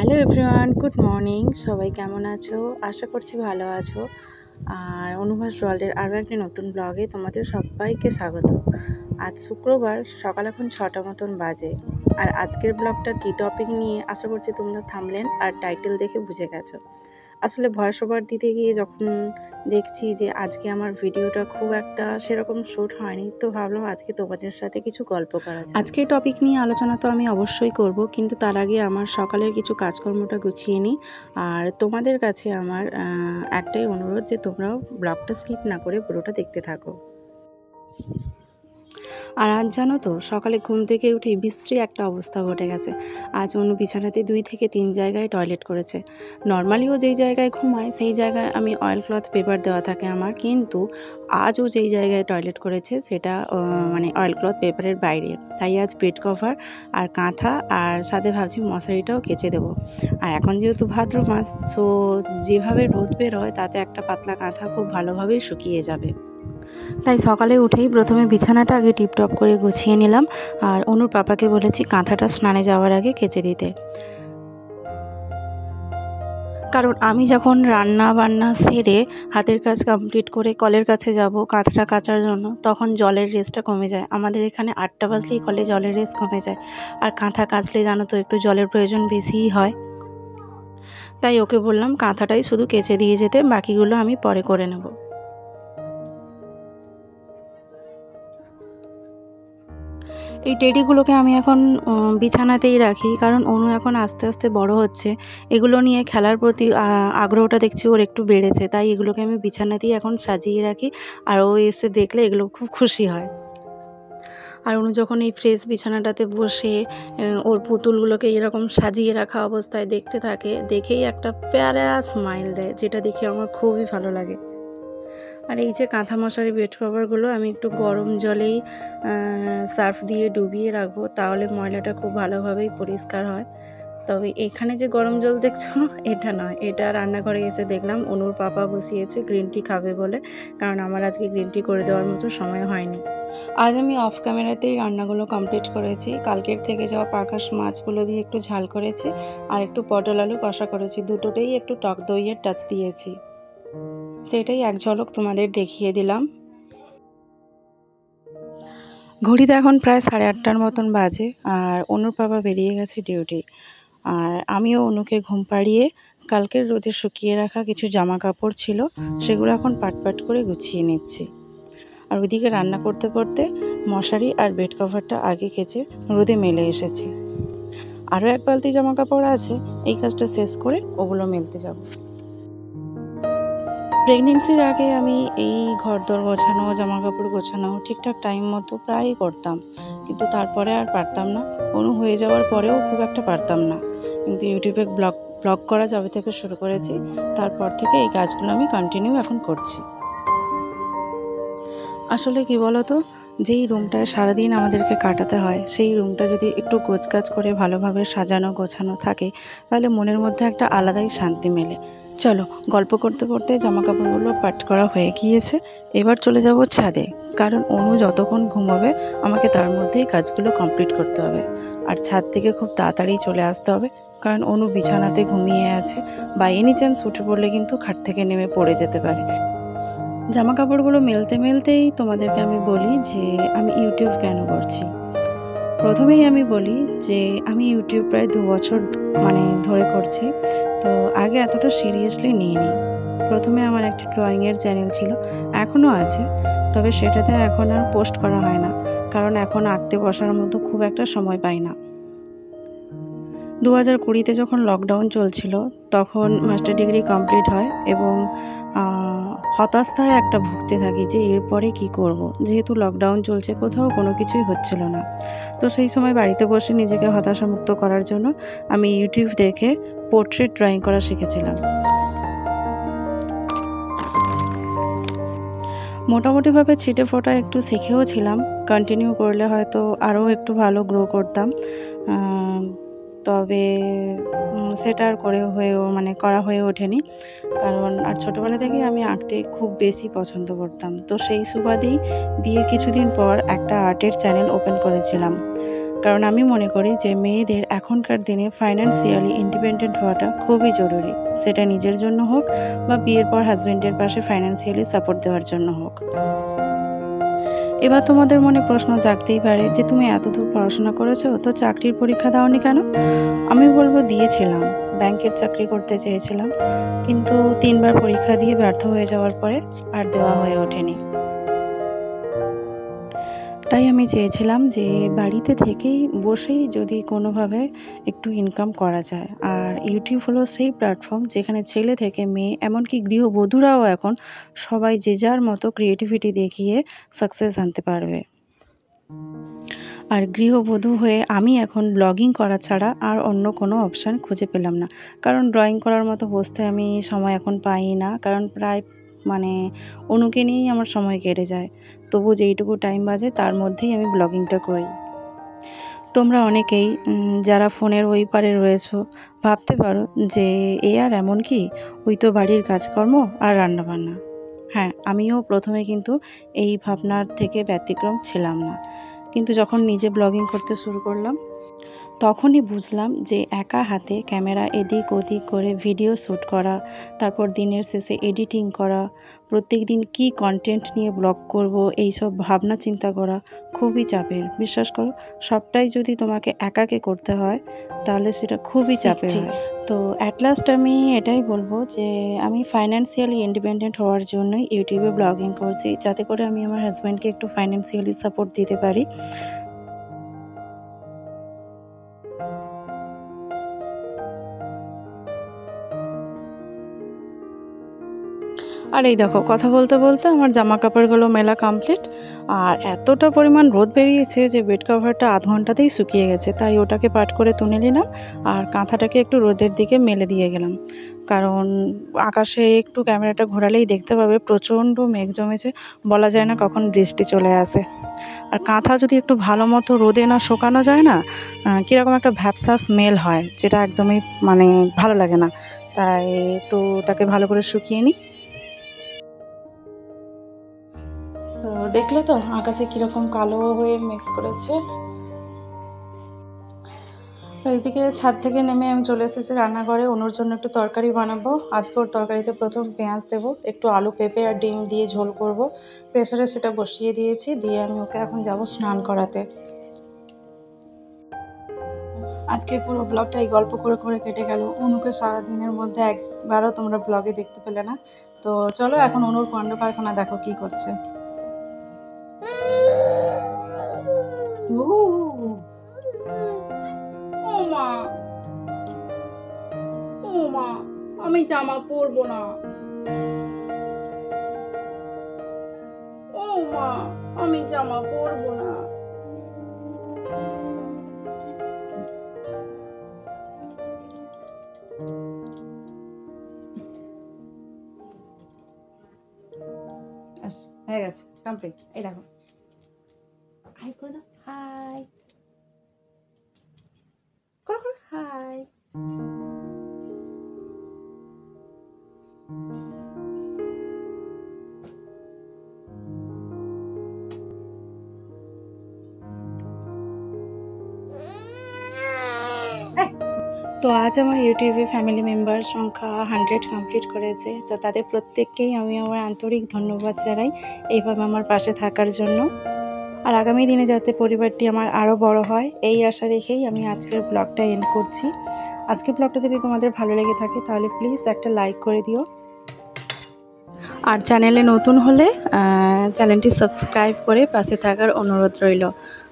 Hello everyone, good morning. সবাই কেমন আছো? আশা করছি ভালো আছো। আর অনুভাস ওয়ার্ল্ডের আরও একটি নতুন ব্লগে তোমাদের সবাইকে স্বাগত। আজ শুক্রবার, সকাল এখন 6টা মতন বাজে। আর আজকের ব্লগটা কী টপিক নিয়ে আশা করছি তোমরা থাম্বনেল আর টাইটেল দেখে বুঝে গেছো। আসলে ভয়েস ওভার দিতে গিয়ে যখন দেখছি যে আজকে আমার ভিডিওটা খুব একটা সেরকম শ্যুট হয়নি, তো ভাবলাম আজকে তোমাদের সাথে কিছু গল্প করা যায়। আজকে টপিক নিয়ে আলোচনা তো আমি অবশ্যই করব, কিন্তু তার আগে আমার সকালের কিছু কাজকর্মটা গুছিয়ে নিই। আর তোমাদের কাছে আমার একটাই অনুরোধ যে তোমরাও ব্লগটা স্কিপ না করে পুরোটা দেখতে থাকো। আর আজ জানো তো, সকালে ঘুম থেকে উঠেই বিশ্রী একটা অবস্থা ঘটে গেছে। আজ অনু বিছানাতে 2 থেকে 3 জায়গায় টয়লেট করেছে। নর্মালিও যেই জায়গায় ঘুমায় সেই জায়গায় আমি অয়েল ক্লথ পেপার দেওয়া থাকে আমার, কিন্তু আজও যেই জায়গায় টয়লেট করেছে সেটা মানে অয়েল ক্লথ পেপারের বাইরে। তাই আজ বেড কভার আর কাঁথা আর সাথে ভাবছি মশারিটাও কেচে দেবো। আর এখন যেহেতু ভাদ্র মাস, সো যেভাবে রোদ বের হয় তাতে একটা পাতলা কাঁথা খুব ভালোভাবেই শুকিয়ে যাবে। তাই সকালে উঠেই প্রথমে বিছানাটা আগে টিপটপ করে গুছিয়ে নিলাম। আর অনুর পাপাকে বলেছি কাঁথাটা স্নানে যাওয়ার আগে কেচে দিতে, কারণ আমি যখন রান্না বান্না সেরে হাতের কাজ কমপ্লিট করে কলের কাছে যাব কাঁথাটা কাচার জন্য, তখন জলের রেসটা কমে যায়। আমাদের এখানে 8টা বাজলেই কলে জলের রেস কমে যায়। আর কাঁথা কাচলে জানো তো একটু জলের প্রয়োজন বেশিই হয়। তাই ওকে বললাম কাঁথাটাই শুধু কেচে দিয়ে যেতে, বাকিগুলো আমি পরে করে নেব। এই টেডিগুলোকে আমি এখন বিছানাতেই রাখি, কারণ অনু এখন আস্তে আস্তে বড় হচ্ছে। এগুলো নিয়ে খেলার প্রতি আগ্রহটা দেখছি ওর একটু বেড়েছে, তাই এগুলোকে আমি বিছানাতেই এখন সাজিয়ে রাখি। আর ও এসে দেখলে এগুলো খুব খুশি হয়। আর অনু যখন এই ফ্রেশ বিছানাটাতে বসে ওর পুতুলগুলোকে এরকম সাজিয়ে রাখা অবস্থায় দেখতে থাকে, দেখেই একটা প্যারা স্মাইল দেয়, যেটা দেখে আমার খুবই ভালো লাগে। আর এই যে কাঁথা মশারি বেড কভারগুলো আমি একটু গরম জলেই সার্ফ দিয়ে ডুবিয়ে রাখবো, তাহলে ময়লাটা খুব ভালোভাবেই পরিষ্কার হয়। তবে এখানে যে গরম জল দেখছো এটা নয়, এটা রান্নাঘরে এসে দেখলাম অনুর পাপা বসিয়েছে গ্রিন টি খাবে বলে, কারণ আমার আজকে গ্রিন টি করে দেওয়ার মতো সময় হয়নি। আজ আমি অফ ক্যামেরাতেই রান্নাগুলো কমপ্লিট করেছি। কালকের থেকে যাওয়া পাকাশ মাছগুলো দিয়ে একটু ঝাল করেছি, আর একটু পটল আলু কষা করেছি। দুটোতেই একটু টক দইয়ের টাচ দিয়েছি, সেটাই এক ঝলক তোমাদের দেখিয়ে দিলাম। ঘড়িতে এখন প্রায় 8:30টার মতন বাজে, আর অনুর বাবা বেরিয়ে গেছে ডিউটি। আর আমিও অনুকে ঘুম পাড়িয়ে কালকের রোদে শুকিয়ে রাখা কিছু জামা কাপড় ছিল, সেগুলো এখন পাট করে গুছিয়ে নিচ্ছি। আর ওইদিকে রান্না করতে করতে মশারি আর বেড কভারটা আগে কেচে রোদে মেলে এসেছি। আরও 1 বালতি জামা কাপড় আছে, এই কাজটা শেষ করে ওগুলো মেলতে যাব। প্রেগনেন্সির আগে আমি এই ঘরদোর গোছানো, জামা কাপড় গোছানো ঠিকঠাক টাইম মতো প্রায়ই করতাম, কিন্তু তারপরে আর পারতাম না। অনু হয়ে যাওয়ার পরেও খুব একটা পারতাম না, কিন্তু ইউটিউবে ব্লগ করা যবে থেকে শুরু করেছি, তারপর থেকে এই কাজগুলো আমি কন্টিনিউ এখন করছি। আসলে কি বলো তো, যেই রুমটায় সারাদিন আমাদেরকে কাটাতে হয়, সেই রুমটা যদি একটু গোছগাছ করে ভালোভাবে সাজানো গোছানো থাকে, তাহলে মনের মধ্যে একটা আলাদাই শান্তি মেলে। চলো, গল্প করতে করতে জামা কাপড়গুলো পাট করা হয়ে গিয়েছে। এবার চলে যাব ছাদে, কারণ অনু যতক্ষণ ঘুমাবে আমাকে তার মধ্যেই কাজগুলো কমপ্লিট করতে হবে। আর ছাদ থেকে খুব তাড়াতাড়ি চলে আসতে হবে, কারণ অনু বিছানাতে ঘুমিয়ে আছে, বা এনি চান্স উঠে পড়লে কিন্তু খাট থেকে নেমে পড়ে যেতে পারে। জামা কাপড়গুলো মেলতেই তোমাদেরকে আমি বলি যে আমি ইউটিউব কেন করছি। প্রথমেই আমি বলি যে আমি ইউটিউব প্রায় 2 বছর ধরে করছি। তো আগে এতটা সিরিয়াসলি নিইনি। প্রথমে আমার একটা ড্রয়িংয়ের চ্যানেল ছিল, এখনও আছে, তবে সেটাতে এখন আর পোস্ট করা হয় না, কারণ এখন আঁকতে বসার মতো খুব একটা সময় পাই না। 2020-তে যখন লকডাউন চলছিল, তখন মাস্টার ডিগ্রি কমপ্লিট হয় এবং হতাশায় একটা ভুগতে থাকি যে এরপরে কি করব। যেহেতু লকডাউন চলছে, কোথাও কোনো কিছুই হচ্ছিল না, তো সেই সময় বাড়িতে বসে নিজেকে হতাশামুক্ত করার জন্য আমি ইউটিউব দেখে পোর্ট্রেট ড্রয়িং করা শিখেছিলাম। মোটামুটিভাবে ছিটে ফোটা একটু শিখেও ছিলাম, কন্টিনিউ করলে হয়তো আরও একটু ভালো গ্রো করতাম, তবে সেটা আর করা হয়ে ওঠেনি, কারণ আর ছোটোবেলা থেকেই আমি আঁকতে খুব বেশি পছন্দ করতাম। তো সেই সুবাদেই বিয়ের কিছুদিন পর একটা আর্টের চ্যানেল ওপেন করেছিলাম। কারণ আমি মনে করি যে মেয়েদের এখনকার দিনে ফাইন্যান্সিয়ালি ইন্ডিপেন্ডেন্ট হওয়াটা খুবই জরুরি, সেটা নিজের জন্য হোক বা বিয়ের পর হাজব্যান্ডের পাশে ফাইন্যান্সিয়ালি সাপোর্ট দেওয়ার জন্য হোক। এবার তোমাদের মনে প্রশ্ন জাগতেই পারে যে তুমি এতদূর পড়াশোনা করেছো, তো চাকরির পরীক্ষা দাওনি কেন? আমি বলবো দিয়েছিলাম, ব্যাংকের চাকরি করতে চেয়েছিলাম, কিন্তু 3বার পরীক্ষা দিয়ে ব্যর্থ হয়ে যাওয়ার পরে আর দেওয়া হয়ে ওঠেনি। তাই আমি চেয়েছিলাম যে বাড়িতে থেকেই বসেই যদি কোনোভাবে একটু ইনকাম করা যায়। আর ইউটিউব হলো সেই প্ল্যাটফর্ম যেখানে ছেলে থেকে মেয়ে এমনকি গৃহবধূরাও এখন সবাই যে যার মতো ক্রিয়েটিভিটি দেখিয়ে সাকসেস আনতে পারবে। আর গৃহবধূ হয়ে আমি এখন ব্লগিং করা ছাড়া আর অন্য কোনো অপশান খুঁজে পেলাম না, কারণ ড্রয়িং করার মতো বসতে আমি সময় এখন পাই না, কারণ প্রায় অনুকে নিয়েই আমার সময় কেটে যায়। তবু যেইটুকু টাইম বাজে তার মধ্যেই আমি ব্লগিংটা করি। তোমরা অনেকেই যারা ফোনের ওই পারে রয়েছো ভাবতে পারো যে এ আর এমন কি, ওই তো বাড়ির কাজকর্ম আর রান্নাবান্না। হ্যাঁ, আমিও প্রথমে কিন্তু এই ভাবনার থেকে ব্যতিক্রম ছিলাম না, কিন্তু যখন নিজে ব্লগিং করতে শুরু করলাম তখনই বুঝলাম যে একা হাতে ক্যামেরা এদিক ওদিক করে ভিডিও শ্যুট করা, তারপর দিনের শেষে এডিটিং করা, প্রত্যেক দিন কী কন্টেন্ট নিয়ে ব্লগ করব, এইসব ভাবনা চিন্তা করা খুবই চাপের। বিশ্বাস করো, সবটাই যদি তোমাকে একাকে করতে হয় তাহলে সেটা খুবই চাপের হয়। তো অ্যাট লাস্ট আমি এটাই বলবো যে আমি ফাইন্যান্সিয়ালি ইন্ডিপেন্ডেন্ট হওয়ার জন্যই ইউটিউবে ব্লগিং করছি, যাতে করে আমি আমার হাজব্যান্ডকে একটু ফাইন্যান্সিয়ালি সাপোর্ট দিতে পারি। আর এই দেখো, কথা বলতে বলতে আমার জামা কাপড়গুলো মেলা কমপ্লিট। আর এতটা পরিমাণ রোদ বেরিয়েছে যে বেড কভারটা আধ ঘন্টাতেই শুকিয়ে গেছে, তাই ওটাকে পাট করে তুলে নিলাম আর কাঁথাটাকে একটু রোদের দিকে মেলে দিয়ে গেলাম। কারণ আকাশে একটু ক্যামেরাটা ঘোরালেই দেখতে পাবে প্রচণ্ড মেঘ জমেছে, বলা যায় না কখন বৃষ্টি চলে আসে। আর কাঁথা যদি একটু ভালো মতো রোদে না শুকানো যায় না, কীরকম একটা ভ্যাপসা স্মেল হয়, যেটা একদমই ভালো লাগে না। তাই একটু ওটাকে ভালো করে শুকিয়ে নিই। তো দেখলে তো আকাশে কীরকম কালো হয়ে মেঘ করেছে। তো এইদিকে ছাদ থেকে নেমে আমি চলে এসেছি রান্নাঘরে, অনুর জন্য একটু তরকারি বানাবো। আজকে ওর তরকারিতে প্রথম পেঁয়াজ দেবো, একটু আলু পেঁপে আর ডিম দিয়ে ঝোল করব। প্রেসারে সেটা বসিয়ে দিয়েছি, দিয়ে আমি ওকে এখন যাব স্নান করাতে। আজকের পুরো ব্লগটা এই গল্প করে করে কেটে গেল। অনুকে সারাদিনের মধ্যে একবারও তোমরা ব্লগে দেখতে পেলে না। তো চলো এখন অনুর কাণ্ড কারখানা দেখো কি করছে। আমি জামা পরবো না। ও মা, আমি জামা পরবো না। হয়ে গেছে, কমপ্লিট। এই দেখো, হাই করে দাও, হাই করো, হাই। তো আজ আমার ইউটিউবে ফ্যামিলি মেম্বার সংখ্যা 100 কমপ্লিট করেছে। তো তাদের প্রত্যেককেই আমি আমার আন্তরিক ধন্যবাদ জানাই এইভাবে আমার পাশে থাকার জন্য। আর আগামী দিনে যাতে পরিবারটি আমার আরও বড় হয়, এই আশা রেখেই আমি আজকের ব্লগটা এন্ড করছি। আজকের ব্লগটা যদি তোমাদের ভালো লেগে থাকে তাহলে প্লিজ একটা লাইক করে দিও। আর চ্যানেলে নতুন হলে চ্যানেলটি সাবস্ক্রাইব করে পাশে থাকার অনুরোধ রইল।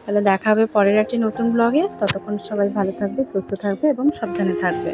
তাহলে দেখা হবে পরের একটি নতুন ব্লগে। ততক্ষণ সবাই ভালো থাকবে, সুস্থ থাকবে এবং সাবধানে থাকবে।